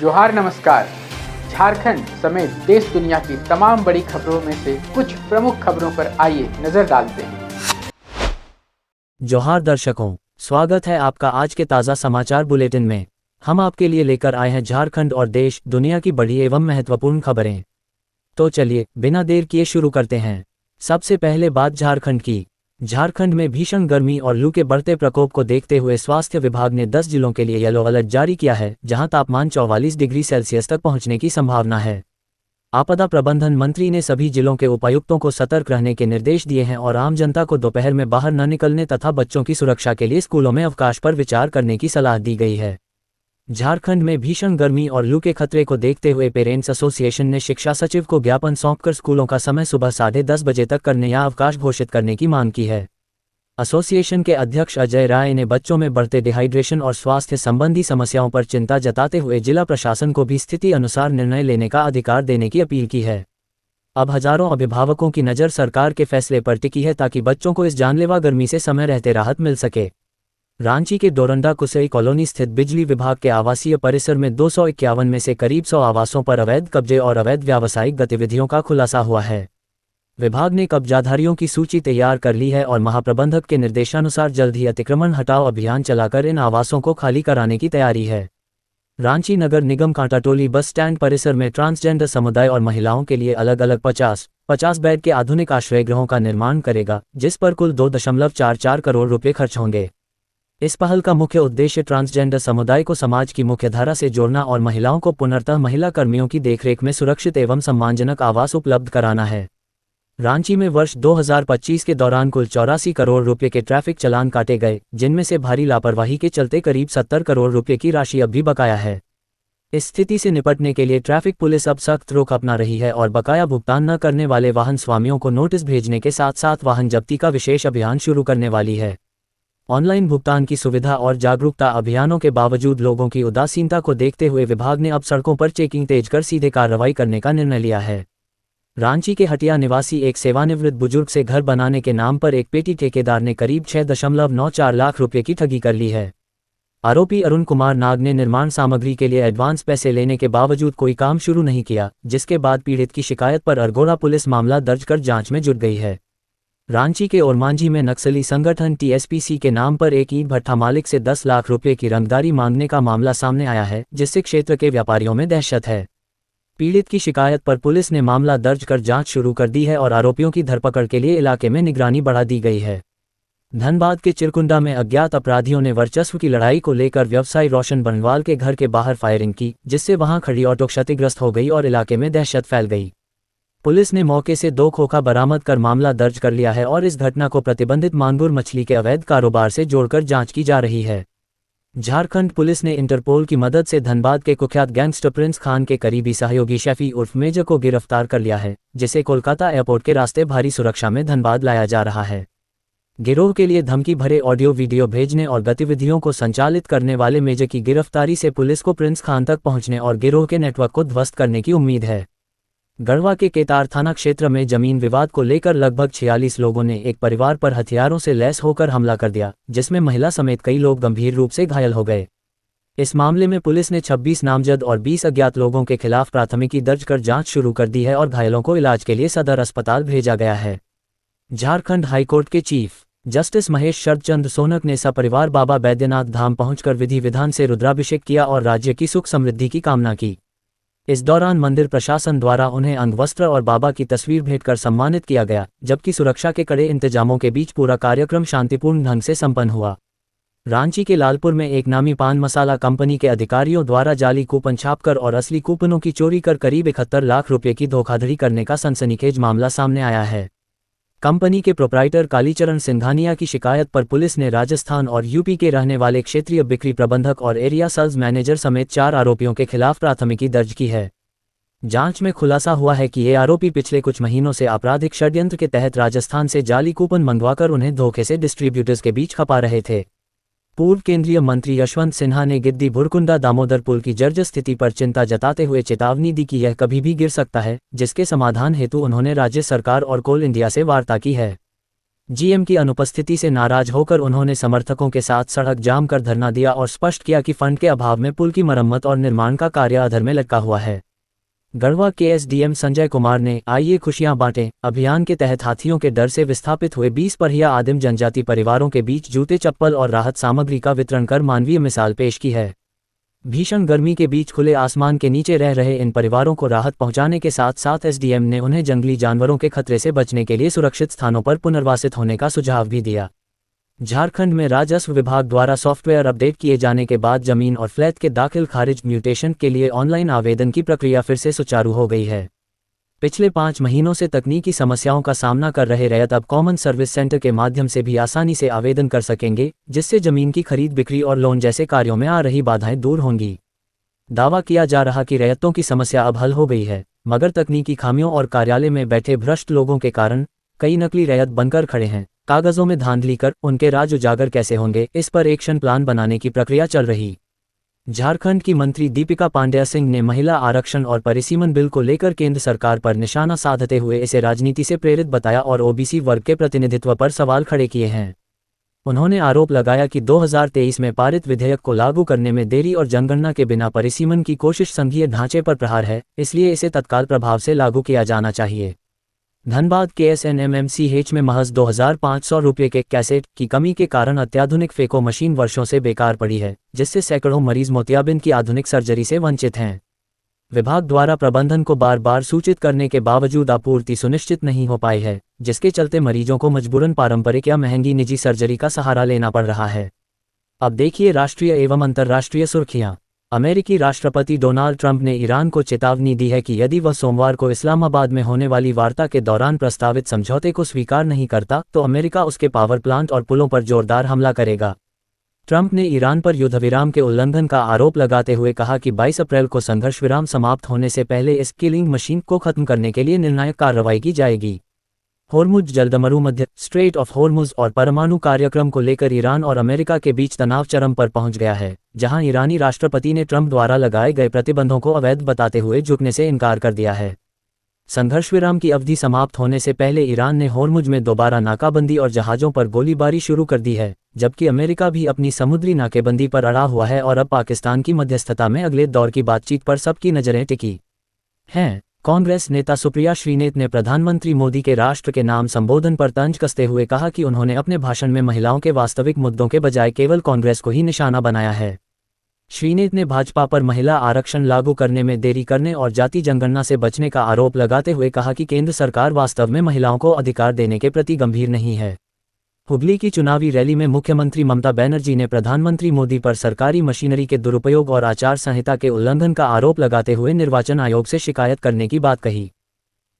जोहार नमस्कार। झारखंड समेत देश दुनिया की तमाम बड़ी खबरों में से कुछ प्रमुख खबरों पर आइए नजर डालते हैं। जोहार दर्शकों, स्वागत है आपका आज के ताज़ा समाचार बुलेटिन में। हम आपके लिए लेकर आए हैं झारखंड और देश दुनिया की बड़ी एवं महत्वपूर्ण खबरें। तो चलिए बिना देर किए शुरू करते हैं। सबसे पहले बात झारखंड की। झारखंड में भीषण गर्मी और लू के बढ़ते प्रकोप को देखते हुए स्वास्थ्य विभाग ने 10 जिलों के लिए येलो अलर्ट जारी किया है, जहां तापमान 44 डिग्री सेल्सियस तक पहुंचने की संभावना है। आपदा प्रबंधन मंत्री ने सभी जिलों के उपायुक्तों को सतर्क रहने के निर्देश दिए हैं और आम जनता को दोपहर में बाहर न निकलने तथा बच्चों की सुरक्षा के लिए स्कूलों में अवकाश पर विचार करने की सलाह दी गई है। झारखंड में भीषण गर्मी और लू के खतरे को देखते हुए पेरेंट्स एसोसिएशन ने शिक्षा सचिव को ज्ञापन सौंपकर स्कूलों का समय सुबह 10:30 बजे तक करने या अवकाश घोषित करने की मांग की है। एसोसिएशन के अध्यक्ष अजय राय ने बच्चों में बढ़ते डिहाइड्रेशन और स्वास्थ्य संबंधी समस्याओं पर चिंता जताते हुए जिला प्रशासन को भी स्थिति अनुसार निर्णय लेने का अधिकार देने की अपील की है। अब हजारों अभिभावकों की नज़र सरकार के फैसले पर टिकी है ताकि बच्चों को इस जानलेवा गर्मी से समय रहते राहत मिल सके। रांची के डोरंडा कुसई कॉलोनी स्थित बिजली विभाग के आवासीय परिसर में 251 में से करीब 100 आवासों पर अवैध कब्जे और अवैध व्यावसायिक गतिविधियों का खुलासा हुआ है। विभाग ने कब्जाधारियों की सूची तैयार कर ली है और महाप्रबंधक के निर्देशानुसार जल्द ही अतिक्रमण हटाओ अभियान चलाकर इन आवासों को खाली कराने की तैयारी है। रांची नगर निगम कांटाटोली बस स्टैंड परिसर में ट्रांसजेंडर समुदाय और महिलाओं के लिए अलग अलग 50 बेड के आधुनिक आश्रय गृहों का निर्माण करेगा, जिस पर कुल 2.44 करोड़ रुपये खर्च होंगे। इस पहल का मुख्य उद्देश्य ट्रांसजेंडर समुदाय को समाज की मुख्यधारा से जोड़ना और महिलाओं को पुनर्तः महिला कर्मियों की देखरेख में सुरक्षित एवं सम्मानजनक आवास उपलब्ध कराना है। रांची में वर्ष 2025 के दौरान कुल 84 करोड़ रुपये के ट्रैफिक चालान काटे गए, जिनमें से भारी लापरवाही के चलते करीब 70 करोड़ रुपये की राशि अब भी बकाया है। इस स्थिति से निपटने के लिए ट्रैफिक पुलिस अब सख्त रुख अपना रही है और बकाया भुगतान न करने वाले वाहन स्वामियों को नोटिस भेजने के साथ साथ वाहन जब्ती का विशेष अभियान शुरू करने वाली है। ऑनलाइन भुगतान की सुविधा और जागरूकता अभियानों के बावजूद लोगों की उदासीनता को देखते हुए विभाग ने अब सड़कों पर चेकिंग तेज कर सीधे कार्रवाई करने का निर्णय लिया है। रांची के हटिया निवासी एक सेवानिवृत्त बुजुर्ग से घर बनाने के नाम पर एक पेटी ठेकेदार ने करीब 6.94 लाख रुपये की ठगी कर ली है। आरोपी अरुण कुमार नाग ने निर्माण सामग्री के लिए एडवांस पैसे लेने के बावजूद कोई काम शुरू नहीं किया, जिसके बाद पीड़ित की शिकायत पर अरगोड़ा पुलिस मामला दर्ज कर जांच में जुट गई है। रांची के ओरमांझी में नक्सली संगठन टीएसपीसी के नाम पर एक ईंट भट्ठा मालिक से 10 लाख रुपये की रंगदारी मांगने का मामला सामने आया है, जिससे क्षेत्र के व्यापारियों में दहशत है। पीड़ित की शिकायत पर पुलिस ने मामला दर्ज कर जांच शुरू कर दी है और आरोपियों की धरपकड़ के लिए इलाके में निगरानी बढ़ा दी गई है। धनबाद के चिरकुंडा में अज्ञात अपराधियों ने वर्चस्व की लड़ाई को लेकर व्यवसायी रोशन बनवाल के घर के बाहर फायरिंग की, जिससे वहां खड़ी ऑटो क्षतिग्रस्त हो गई और इलाके में दहशत फैल गई। पुलिस ने मौके से 2 खोखा बरामद कर मामला दर्ज कर लिया है और इस घटना को प्रतिबंधित मांगुर मछली के अवैध कारोबार से जोड़कर जांच की जा रही है। झारखंड पुलिस ने इंटरपोल की मदद से धनबाद के कुख्यात गैंगस्टर प्रिंस खान के करीबी सहयोगी शफी उर्फ मेजर को गिरफ्तार कर लिया है, जिसे कोलकाता एयरपोर्ट के रास्ते भारी सुरक्षा में धनबाद लाया जा रहा है। गिरोह के लिए धमकी भरे ऑडियो वीडियो भेजने और गतिविधियों को संचालित करने वाले मेजर की गिरफ्तारी से पुलिस को प्रिंस खान तक पहुंचने और गिरोह के नेटवर्क को ध्वस्त करने की उम्मीद है। गढ़वा के केतार थाना क्षेत्र में जमीन विवाद को लेकर लगभग 46 लोगों ने एक परिवार पर हथियारों से लैस होकर हमला कर दिया, जिसमें महिला समेत कई लोग गंभीर रूप से घायल हो गए। इस मामले में पुलिस ने 26 नामजद और 20 अज्ञात लोगों के खिलाफ प्राथमिकी दर्ज कर जांच शुरू कर दी है और घायलों को इलाज के लिए सदर अस्पताल भेजा गया है। झारखंड हाईकोर्ट के चीफ जस्टिस महेश शरदचंद्र सोनक ने सपरिवार बाबा बैद्यनाथ धाम पहुंचकर विधि विधान से रुद्राभिषेक किया और राज्य की सुख समृद्धि की कामना की। इस दौरान मंदिर प्रशासन द्वारा उन्हें अंगवस्त्र और बाबा की तस्वीर भेंट कर सम्मानित किया गया, जबकि सुरक्षा के कड़े इंतजामों के बीच पूरा कार्यक्रम शांतिपूर्ण ढंग से संपन्न हुआ। रांची के लालपुर में एक नामी पान मसाला कंपनी के अधिकारियों द्वारा जाली कूपन छापकर और असली कूपनों की चोरी कर करीब 71 लाख रुपये की धोखाधड़ी करने का सनसनीखेज मामला सामने आया है। कंपनी के प्रोप्राइटर कालीचरण सिंघानिया की शिकायत पर पुलिस ने राजस्थान और यूपी के रहने वाले क्षेत्रीय बिक्री प्रबंधक और एरिया सेल्स मैनेजर समेत 4 आरोपियों के खिलाफ प्राथमिकी दर्ज की है। जांच में खुलासा हुआ है कि ये आरोपी पिछले कुछ महीनों से आपराधिक षड्यंत्र के तहत राजस्थान से जाली कूपन मंगवाकर उन्हें धोखे से डिस्ट्रीब्यूटर्स के बीच खपा रहे थे। पूर्व केंद्रीय मंत्री यशवंत सिन्हा ने गिद्दी भुरकुंडा दामोदर पुल की जर्जर स्थिति पर चिंता जताते हुए चेतावनी दी कि यह कभी भी गिर सकता है, जिसके समाधान हेतु उन्होंने राज्य सरकार और कोल इंडिया से वार्ता की है। जीएम की अनुपस्थिति से नाराज होकर उन्होंने समर्थकों के साथ सड़क जाम कर धरना दिया और स्पष्ट किया कि फंड के अभाव में पुल की मरम्मत और निर्माण का कार्य अधर में लटका हुआ है। गढ़वा के एसडीएम संजय कुमार ने आइए खुशियां बांटें अभियान के तहत हाथियों के डर से विस्थापित हुए 20 पहिया आदिम जनजाति परिवारों के बीच जूते, चप्पल और राहत सामग्री का वितरण कर मानवीय मिसाल पेश की है। भीषण गर्मी के बीच खुले आसमान के नीचे रह रहे इन परिवारों को राहत पहुंचाने के साथ साथ एसडीएम ने उन्हें जंगली जानवरों के खतरे से बचने के लिए सुरक्षित स्थानों पर पुनर्वासित होने का सुझाव भी दिया। झारखंड में राजस्व विभाग द्वारा सॉफ्टवेयर अपडेट किए जाने के बाद जमीन और फ्लैट के दाखिल खारिज म्यूटेशन के लिए ऑनलाइन आवेदन की प्रक्रिया फिर से सुचारू हो गई है। पिछले 5 महीनों से तकनीकी समस्याओं का सामना कर रहे रैयत अब कॉमन सर्विस सेंटर के माध्यम से भी आसानी से आवेदन कर सकेंगे, जिससे जमीन की खरीद बिक्री और लोन जैसे कार्यों में आ रही बाधाएं दूर होंगी। दावा किया जा रहा कि रैयतों की समस्या अब हल हो गई है, मगर तकनीकी खामियों और कार्यालय में बैठे भ्रष्ट लोगों के कारण कई नकली रैयत बनकर खड़े हैं। कागजों में धांधली कर उनके राज उजागर कैसे होंगे, इस पर एक्शन प्लान बनाने की प्रक्रिया चल रही। झारखंड की मंत्री दीपिका पांडेय सिंह ने महिला आरक्षण और परिसीमन बिल को लेकर केंद्र सरकार पर निशाना साधते हुए इसे राजनीति से प्रेरित बताया और ओबीसी वर्ग के प्रतिनिधित्व पर सवाल खड़े किए हैं। उन्होंने आरोप लगाया कि 2023 में पारित विधेयक को लागू करने में देरी और जनगणना के बिना परिसीमन की कोशिश संघीय ढांचे पर प्रहार है, इसलिए इसे तत्काल प्रभाव से लागू किया जाना चाहिए। धनबाद के एसएनएमएमसीएच में महज 2500 रुपये के कैसेट की कमी के कारण अत्याधुनिक फेको मशीन वर्षों से बेकार पड़ी है, जिससे सैकड़ों मरीज मोतियाबिंद की आधुनिक सर्जरी से वंचित हैं। विभाग द्वारा प्रबंधन को बार बार सूचित करने के बावजूद आपूर्ति सुनिश्चित नहीं हो पाई है, जिसके चलते मरीजों को मजबूरन पारंपरिक या महंगी निजी सर्जरी का सहारा लेना पड़ रहा है। अब देखिए राष्ट्रीय एवं अंतर्राष्ट्रीय सुर्खियां। अमेरिकी राष्ट्रपति डोनाल्ड ट्रंप ने ईरान को चेतावनी दी है कि यदि वह सोमवार को इस्लामाबाद में होने वाली वार्ता के दौरान प्रस्तावित समझौते को स्वीकार नहीं करता तो अमेरिका उसके पावर प्लांट और पुलों पर जोरदार हमला करेगा। ट्रंप ने ईरान पर युद्धविराम के उल्लंघन का आरोप लगाते हुए कहा कि 22 अप्रैल को संघर्ष विराम समाप्त होने से पहले इस किलिंग मशीन को खत्म करने के लिए निर्णायक कार्रवाई की जाएगी। होर्मुज जलदमरू मध्य स्ट्रेट ऑफ होर्मुज और परमाणु कार्यक्रम को लेकर ईरान और अमेरिका के बीच तनाव चरम पर पहुंच गया है, जहां ईरानी राष्ट्रपति ने ट्रंप द्वारा लगाए गए प्रतिबंधों को अवैध बताते हुए झुकने से इनकार कर दिया है। संघर्ष विराम की अवधि समाप्त होने से पहले ईरान ने होर्मुज में दोबारा नाकाबंदी और जहाजों पर गोलीबारी शुरू कर दी है, जबकि अमेरिका भी अपनी समुद्री नाकेबंदी पर अड़ा हुआ है और अब पाकिस्तान की मध्यस्थता में अगले दौर की बातचीत पर सबकी नजरें टिकी हैं। कांग्रेस नेता सुप्रिया श्रीनेत ने प्रधानमंत्री मोदी के राष्ट्र के नाम संबोधन पर तंज कसते हुए कहा कि उन्होंने अपने भाषण में महिलाओं के वास्तविक मुद्दों के बजाय केवल कांग्रेस को ही निशाना बनाया है। श्रीनेत ने भाजपा पर महिला आरक्षण लागू करने में देरी करने और जाति जनगणना से बचने का आरोप लगाते हुए कहा कि केंद्र सरकार वास्तव में महिलाओं को अधिकार देने के प्रति गंभीर नहीं है। हुगली की चुनावी रैली में मुख्यमंत्री ममता बनर्जी ने प्रधानमंत्री मोदी पर सरकारी मशीनरी के दुरुपयोग और आचार संहिता के उल्लंघन का आरोप लगाते हुए निर्वाचन आयोग से शिकायत करने की बात कही।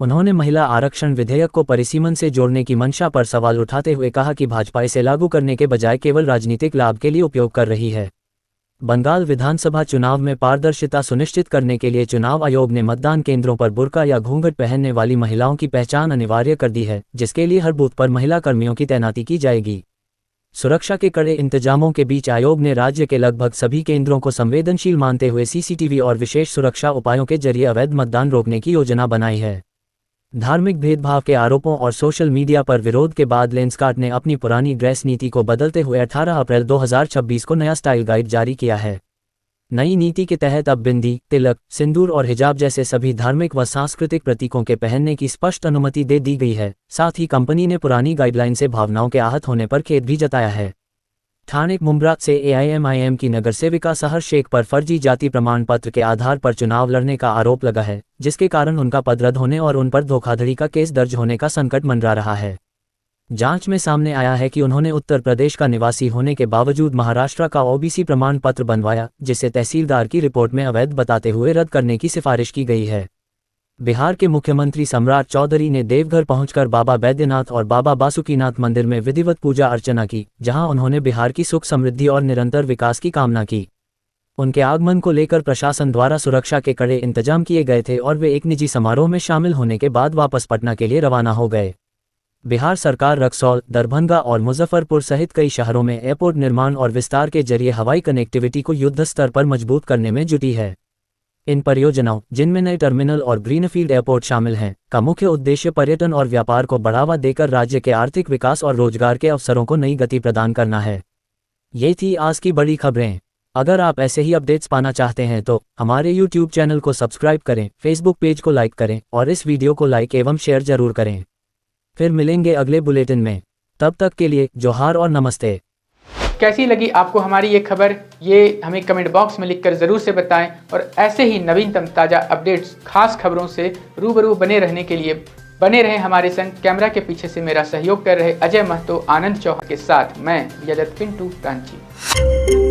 उन्होंने महिला आरक्षण विधेयक को परिसीमन से जोड़ने की मंशा पर सवाल उठाते हुए कहा कि भाजपा इसे लागू करने के बजाय केवल राजनीतिक लाभ के लिए उपयोग कर रही है। बंगाल विधानसभा चुनाव में पारदर्शिता सुनिश्चित करने के लिए चुनाव आयोग ने मतदान केंद्रों पर बुर्का या घूंघट पहनने वाली महिलाओं की पहचान अनिवार्य कर दी है, जिसके लिए हर बूथ पर महिला कर्मियों की तैनाती की जाएगी। सुरक्षा के कड़े इंतजामों के बीच आयोग ने राज्य के लगभग सभी केंद्रों को संवेदनशील मानते हुए सीसीटीवी और विशेष सुरक्षा उपायों के जरिए अवैध मतदान रोकने की योजना बनाई है। धार्मिक भेदभाव के आरोपों और सोशल मीडिया पर विरोध के बाद लेंसकार्ट ने अपनी पुरानी ड्रेस नीति को बदलते हुए 18 अप्रैल 2026 को नया स्टाइल गाइड जारी किया है। नई नीति के तहत अब बिंदी, तिलक, सिंदूर और हिजाब जैसे सभी धार्मिक व सांस्कृतिक प्रतीकों के पहनने की स्पष्ट अनुमति दे दी गई है। साथ ही कंपनी ने पुरानी गाइडलाइन से भावनाओं के आहत होने पर खेद भी जताया है। ठाणे मुंब्रा से एआईएमआईएम की नगर सेविका सहर शेख पर फर्जी जाति प्रमाण पत्र के आधार पर चुनाव लड़ने का आरोप लगा है, जिसके कारण उनका पद रद्द होने और उन पर धोखाधड़ी का केस दर्ज होने का संकट मंडरा रहा है। जांच में सामने आया है कि उन्होंने उत्तर प्रदेश का निवासी होने के बावजूद महाराष्ट्र का ओबीसी प्रमाण पत्र बनवाया, जिसे तहसीलदार की रिपोर्ट में अवैध बताते हुए रद्द करने की सिफारिश की गई है। बिहार के मुख्यमंत्री सम्राट चौधरी ने देवघर पहुंचकर बाबा बैद्यनाथ और बाबा बासुकीनाथ मंदिर में विधिवत पूजा अर्चना की, जहां उन्होंने बिहार की सुख समृद्धि और निरंतर विकास की कामना की। उनके आगमन को लेकर प्रशासन द्वारा सुरक्षा के कड़े इंतजाम किए गए थे और वे एक निजी समारोह में शामिल होने के बाद वापस पटना के लिए रवाना हो गए। बिहार सरकार रक्सौल, दरभंगा और मुजफ्फरपुर सहित कई शहरों में एयरपोर्ट निर्माण और विस्तार के जरिए हवाई कनेक्टिविटी को युद्ध स्तर पर मजबूत करने में जुटी है। इन परियोजनाओं, जिनमें नए टर्मिनल और ग्रीनफील्ड एयरपोर्ट शामिल हैं, का मुख्य उद्देश्य पर्यटन और व्यापार को बढ़ावा देकर राज्य के आर्थिक विकास और रोजगार के अवसरों को नई गति प्रदान करना है। ये थी आज की बड़ी खबरें। अगर आप ऐसे ही अपडेट्स पाना चाहते हैं तो हमारे YouTube चैनल को सब्सक्राइब करें, Facebook पेज को लाइक करें और इस वीडियो को लाइक एवं शेयर जरूर करें। फिर मिलेंगे अगले बुलेटिन में। तब तक के लिए जोहार और नमस्ते। कैसी लगी आपको हमारी ये खबर, ये हमें कमेंट बॉक्स में लिखकर ज़रूर से बताएं और ऐसे ही नवीनतम ताज़ा अपडेट्स, खास खबरों से रूबरू बने रहने के लिए बने रहें हमारे संग। कैमरा के पीछे से मेरा सहयोग कर रहे अजय महतो, आनंद चौहान के साथ मैं यजत पिंटू रांची।